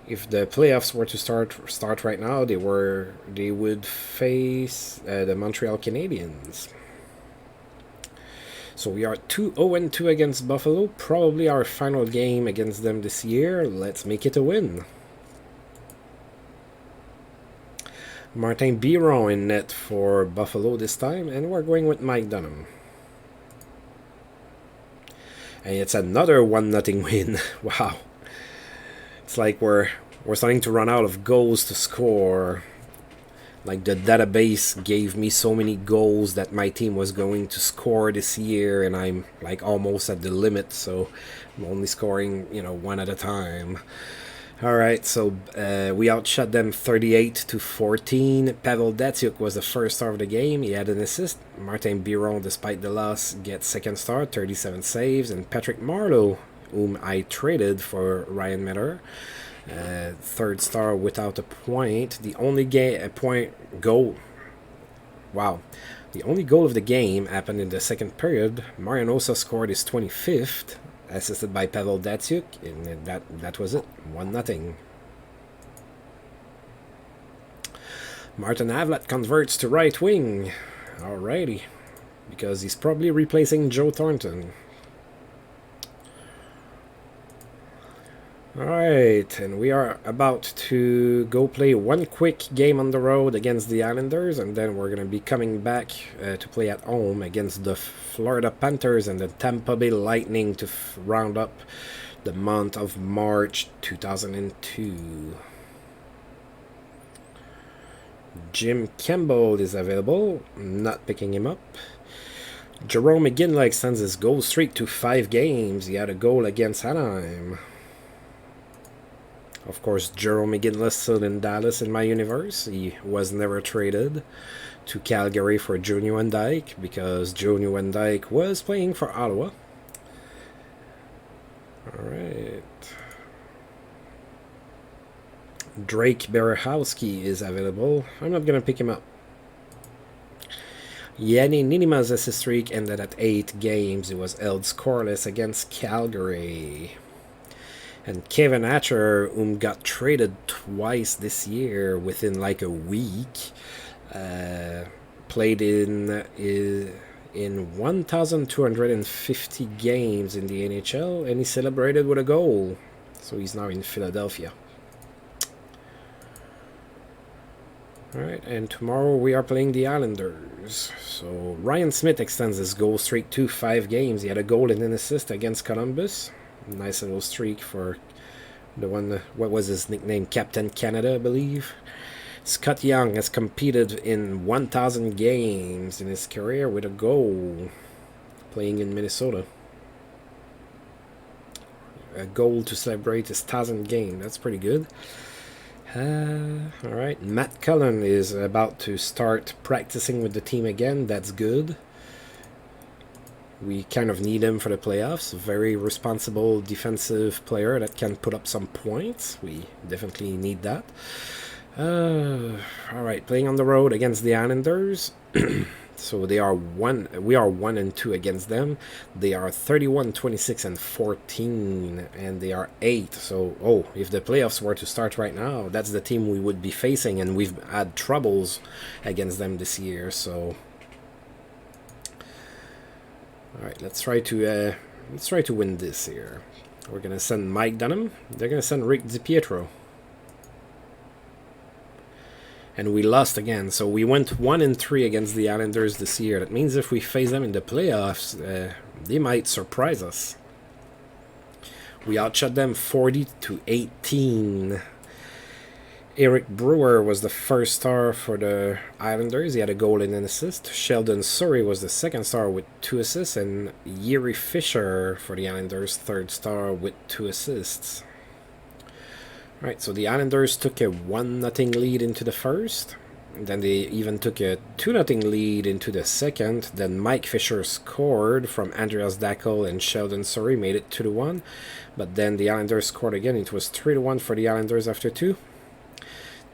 playoffs were to start right now, they would face the Montreal Canadiens. So we are 2-0-2 against Buffalo. Probably our final game against them this year. Let's make it a win. Martin Biron in net for Buffalo this time, and we're going with Mike Dunham. And it's another 1-0 win. Wow. It's like we're starting to run out of goals to score. Like the database gave me so many goals that my team was going to score this year, and I'm like almost at the limit, so I'm only scoring, one at a time. Alright, so we outshot them 38-14. Pavel Datsyuk was the first star of the game. He had an assist. Martin Biron, despite the loss, gets second star, 37 saves. And Patrick Marleau, whom I traded for Ryan Miller, third star without a point. The only goal. Wow. The only goal of the game happened in the second period. Marian Osa scored his 25th, assisted by Pavel Datsyuk, and that was it. 1-0. Martin Havlat converts to right wing. Alrighty. Because he's probably replacing Joe Thornton. Alright, and we are about to go play one quick game on the road against the Islanders, and then we're going to be coming back to play at home against the Florida Panthers and the Tampa Bay Lightning to round up the month of March 2002. Jim Campbell is available. Not picking him up. Jerome McGinley extends his goal streak to 5 games. He had a goal against Anaheim. Of course, Jerome McGinley still in Dallas in my universe. He was never traded to Calgary for Joe Nieuwendyk because Joe Nieuwendyk was playing for Ottawa. Alright. Drake Berehowski is available. I'm not going to pick him up. Yanni Niinima's assist streak ended at 8 games. He was held scoreless against Calgary. And Kevin Hatcher, whom got traded twice this year within like a week, played in 1,250 games in the NHL, and he celebrated with a goal. So he's now in Philadelphia. Alright, and tomorrow we are playing the Islanders. So Ryan Smith extends his goal streak to 5 games. He had a goal and an assist against Columbus. Nice little streak for the one, what was his nickname? Captain Canada, I believe. Scott Young has competed in 1,000 games in his career with a goal, playing in Minnesota. A goal to celebrate his 1,000th game. That's pretty good. Alright, Matt Cullen is about to start practicing with the team again. That's good. We kind of need him for the playoffs. Very responsible defensive player that can put up some points. We definitely need that. Alright, playing on the road against the Islanders. So we are 1-2 against them. They are 31, 26, and 14, and they are 8. So, if the playoffs were to start right now, that's the team we would be facing, and we've had troubles against them this year. So, all right, let's try to win this here. We're gonna send Mike Dunham. They're gonna send Rick DiPietro. And we lost again, so we went 1-3 against the Islanders this year. That means if we face them in the playoffs, they might surprise us. We outshot them 40-18. Eric Brewer was the first star for the Islanders. He had a goal and an assist. Sheldon Surrey was the second star with 2 assists. And Yuri Fisher for the Islanders, third star with 2 assists. Alright, so the Islanders took a 1-0 lead into the first. Then they even took a 2-0 lead into the second. Then Mike Fisher scored from Andreas Dackel, and Sheldon Surrey made it 2-1. But then the Islanders scored again. It was 3-1 for the Islanders after 2.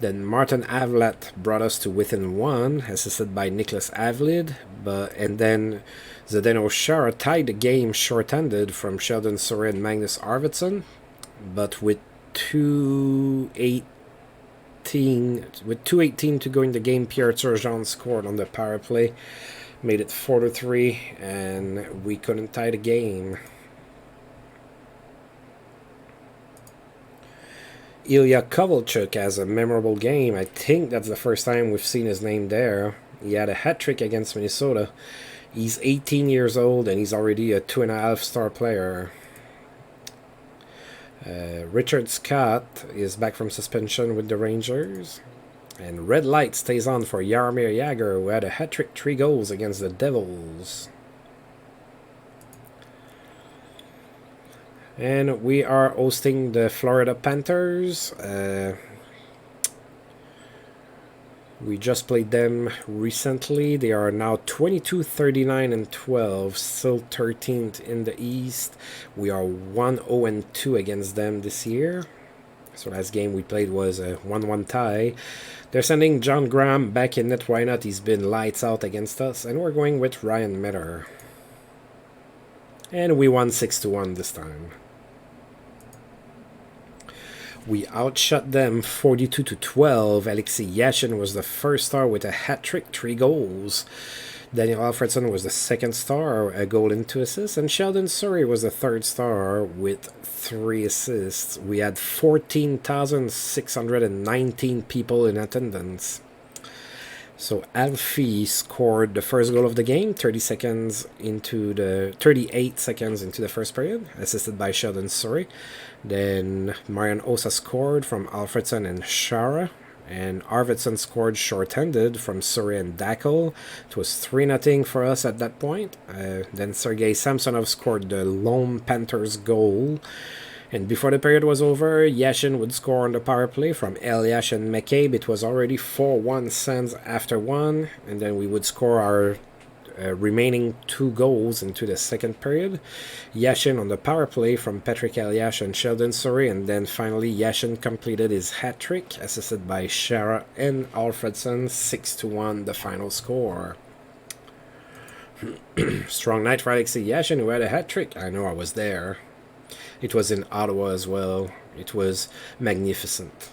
Then Martin Havlat brought us to within 1, assisted by Nicholas Avlid. And then Zdeno Chara tied the game short-handed from Sheldon Surrey and Magnus Arvidsson. But with 2:18 to go in the game, Pierre Turgeon scored on the power play. Made it 4-3, and we couldn't tie the game. Ilya Kovalchuk has a memorable game. I think that's the first time we've seen his name there. He had a hat-trick against Minnesota. He's 18 years old, and he's already a 2.5-star player. Richard Scott is back from suspension with the Rangers. And red light stays on for Jaromir Jagr, who had a hat-trick, 3 goals against the Devils. And we are hosting the Florida Panthers. We just played them recently. They are now 22-39-12, still 13th in the East. We are 1-0-2 against them this year. So last game we played was a 1-1 tie. They're sending John Graham back in net. Why not? He's been lights out against us. And we're going with Ryan Metter. And we won 6-1 this time. We outshot them 42-12. Alexei Yashin was the first star with a hat-trick, 3 goals. Daniel Alfredson was the second star, a goal and 2 assists. And Sheldon Surrey was the third star with 3 assists. We had 14,619 people in attendance. So Alfie scored the first goal of the game, 38 seconds into the first period, assisted by Sheldon Surrey. Then Marian Osa scored from Alfredson and Shara, and Arvidsson scored short-handed from Surrey and Dackel. It was 3-0 for us at that point. Then Sergei Samsonov scored the lone Panthers goal. And before the period was over, Yashin would score on the power play from Eliash and McCabe. It was already 4-1 Sens after 1. And then we would score our remaining 2 goals into the second period. Yashin on the power play from Patrick Eliash and Sheldon Surrey. And then finally Yashin completed his hat-trick, assisted by Shara and Alfredson. 6-1 the final score. Strong night for Alexei Yashin, who had a hat-trick. I know, I was there. It was in Ottawa as well. It was magnificent.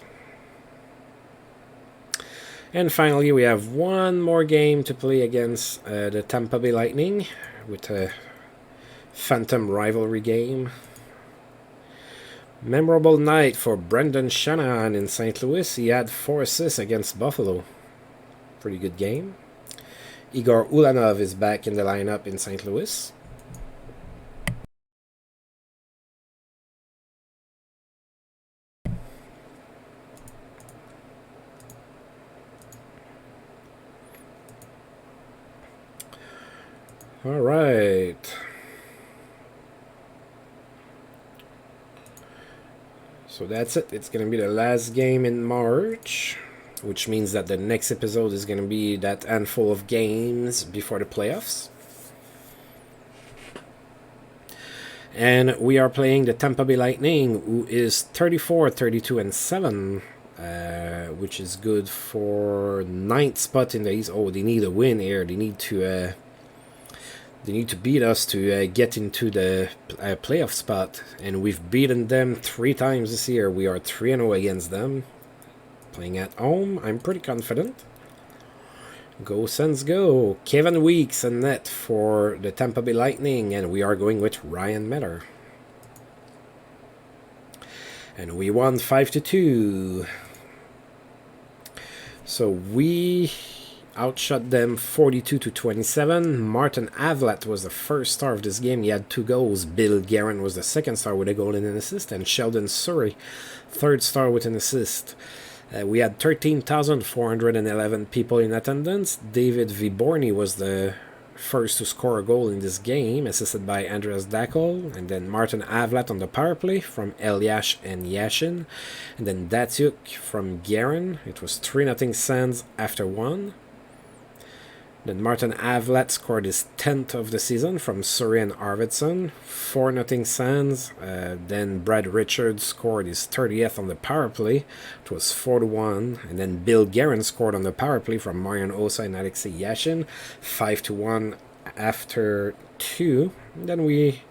And finally, we have one more game to play against the Tampa Bay Lightning with a Phantom rivalry game. Memorable night for Brendan Shanahan in St. Louis. He had 4 assists against Buffalo. Pretty good game. Igor Ulanov is back in the lineup in St. Louis. All right. So that's it. It's going to be the last game in March, which means that the next episode is going to be that handful of games before the playoffs. And we are playing the Tampa Bay Lightning, who is 34-32-7, which is good for 9th spot in the East. Oh, they need a win here. They need to beat us to get into the playoff spot. And we've beaten them 3 times this year. We are 3-0 against them. Playing at home, I'm pretty confident. Go Sens go. Kevin Weeks and net for the Tampa Bay Lightning. And we are going with Ryan Metter. And we won 5-2. So we outshot them 42-27. Martin Avlat was the first star of this game. He had 2 goals. Bill Guerin was the second star with a goal and an assist. And Sheldon Surrey, third star with an assist. We had 13,411 people in attendance. David Viborny was the first to score a goal in this game, assisted by Andreas Dackel. And then Martin Avlat on the power play from Eliash and Yashin. And then Datsuk from Guerin. It was 3-0 Sens after 1. Then Martin Avlat scored his 10th of the season from Surrey and Arvidsson. 4-0 Sens. Then Brad Richards scored his 30th on the power play. It was 4-1. And then Bill Guerin scored on the power play from Marian Osa and Alexei Yashin. 5-1 after 2. And then we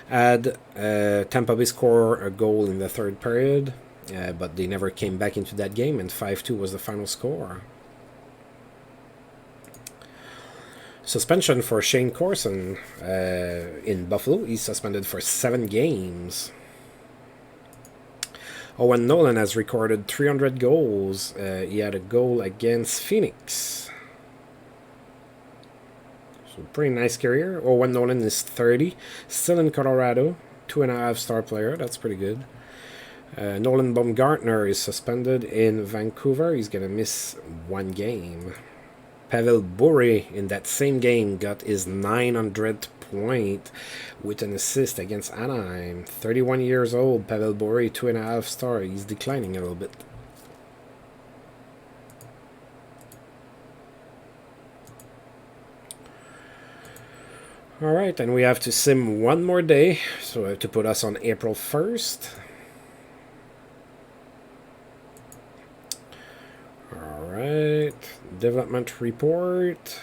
had Tampa Bay score a goal in the third period. But they never came back into that game. And 5-2 was the final score. Suspension for Shane Corson in Buffalo. He's suspended for 7 games. Owen Nolan has recorded 300 goals. He had a goal against Phoenix. So pretty nice career. Owen Nolan is 30. Still in Colorado. 2.5-star player. That's pretty good. Nolan Baumgartner is suspended in Vancouver. He's going to miss 1 game. Pavel Bure in that same game got his 900th point with an assist against Anaheim. 31 years old, Pavel Bure, 2.5-star. He's declining a little bit. Alright, and we have to sim one more day, so to put us on April 1st. Alright, development report.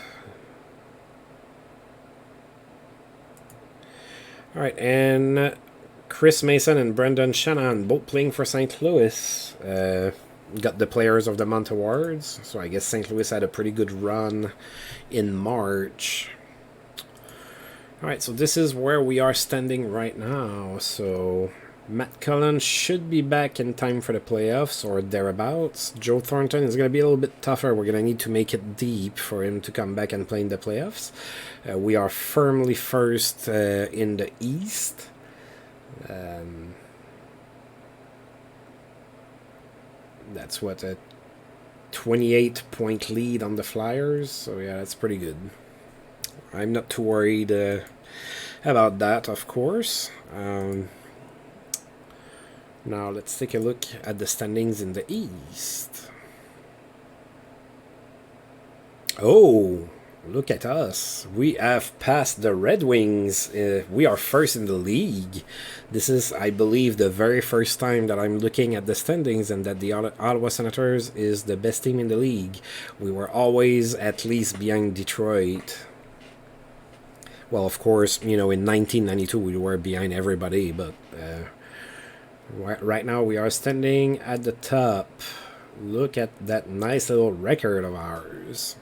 Alright, and Chris Mason and Brendan Shanahan, both playing for St. Louis, got the Players of the Month awards. So I guess St. Louis had a pretty good run in March. Alright, so this is where we are standing right now. So Matt Cullen should be back in time for the playoffs or thereabouts. Joe Thornton is going to be a little bit tougher. We're going to need to make it deep for him to come back and play in the playoffs. We are firmly first in the East. That's what, a 28-point lead on the Flyers. So yeah, that's pretty good. I'm not too worried about that, of course. Now let's take a look at the standings in the East. Oh, look at us. We have passed the Red Wings. We are first in the league. This is, I believe, the very first time that I'm looking at the standings and that the Ottawa Senators is the best team in the league. We were always at least behind Detroit. Well, of course, you know, in 1992 we were behind everybody, but right now we are standing at the top. Look at that nice little record of ours.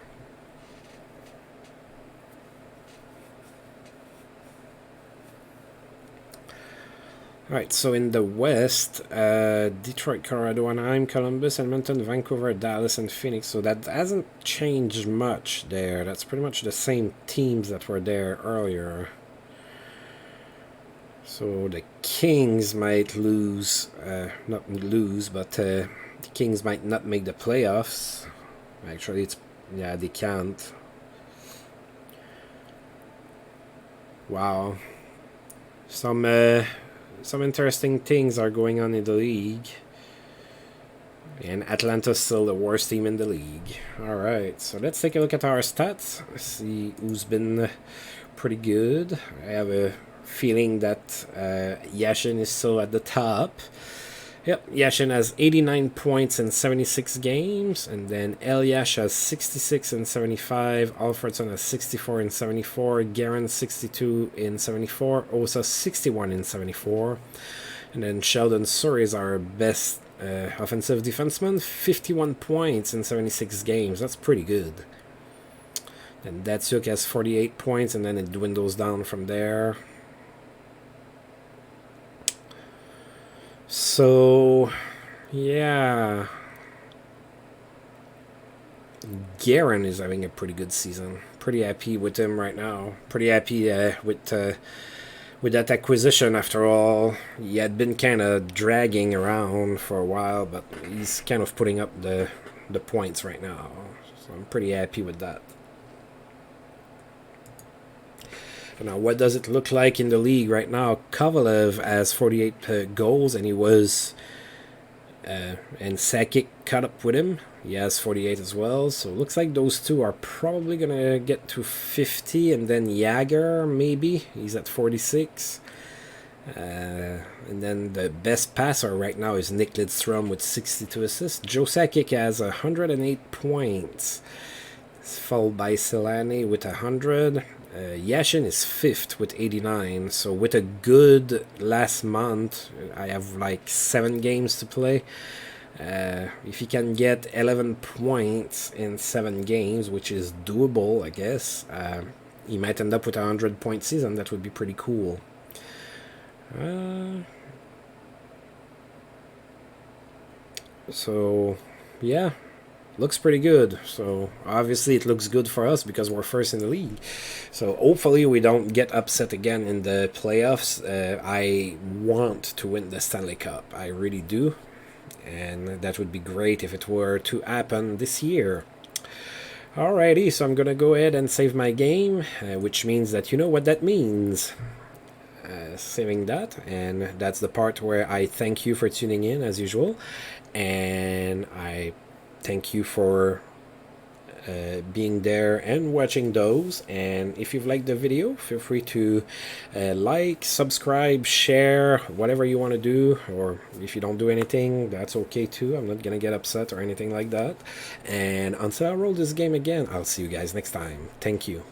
Alright, so in the West, Detroit, Colorado, Anaheim, Columbus, Edmonton, Vancouver, Dallas, and Phoenix. So that hasn't changed much there. That's pretty much the same teams that were there earlier. So the Kings might lose, not lose, but the Kings might not make the playoffs. Actually, yeah, they can't. Wow. Some interesting things are going on in the league. And Atlanta's still the worst team in the league. Alright, so let's take a look at our stats. See who's been pretty good. I have a feeling that Yashin is still at the top. Yep, Yashin has 89 points in 76 games, and then Eliash has 66 in 75, Alfredson has 64 in 74, Guerin 62 in 74, Osa 61 in 74, and then Sheldon Surrey is our best offensive defenseman, 51 points in 76 games. That's pretty good. And Datsuk has 48 points, and then it dwindles down from there. So, yeah. Guerin is having a pretty good season. Pretty happy with him right now. Pretty happy with that acquisition after all. He had been kind of dragging around for a while, but he's kind of putting up the points right now. So I'm pretty happy with that. Now, what does it look like in the league right now? Kovalev has 48 goals, and he was... and Sakic caught up with him. He has 48 as well. So it looks like those two are probably going to get to 50. And then Jagger, maybe. He's at 46. And then the best passer right now is Nick Lidstrom with 62 assists. Joe Sakic has 108 points. It's followed by Selani with 100. Yashin is 5th with 89, so with a good last month, I have like 7 games to play. If he can get 11 points in 7 games, which is doable, I guess, he might end up with a 100-point season. That would be pretty cool. So, yeah, looks pretty good. So, obviously, it looks good for us because we're first in the league. So, hopefully, we don't get upset again in the playoffs. I want to win the Stanley Cup. I really do. And that would be great if it were to happen this year. Alrighty, so I'm gonna go ahead and save my game, which means that you know what that means. Saving that, and that's the part where I thank you for tuning in as usual, and I thank you for being there and watching those. And if you've liked the video, feel free to like, subscribe, share, whatever you want to do. Or if you don't do anything, that's okay too. I'm not gonna get upset or anything like that. And until I roll this game again, I'll see you guys next time. Thank you.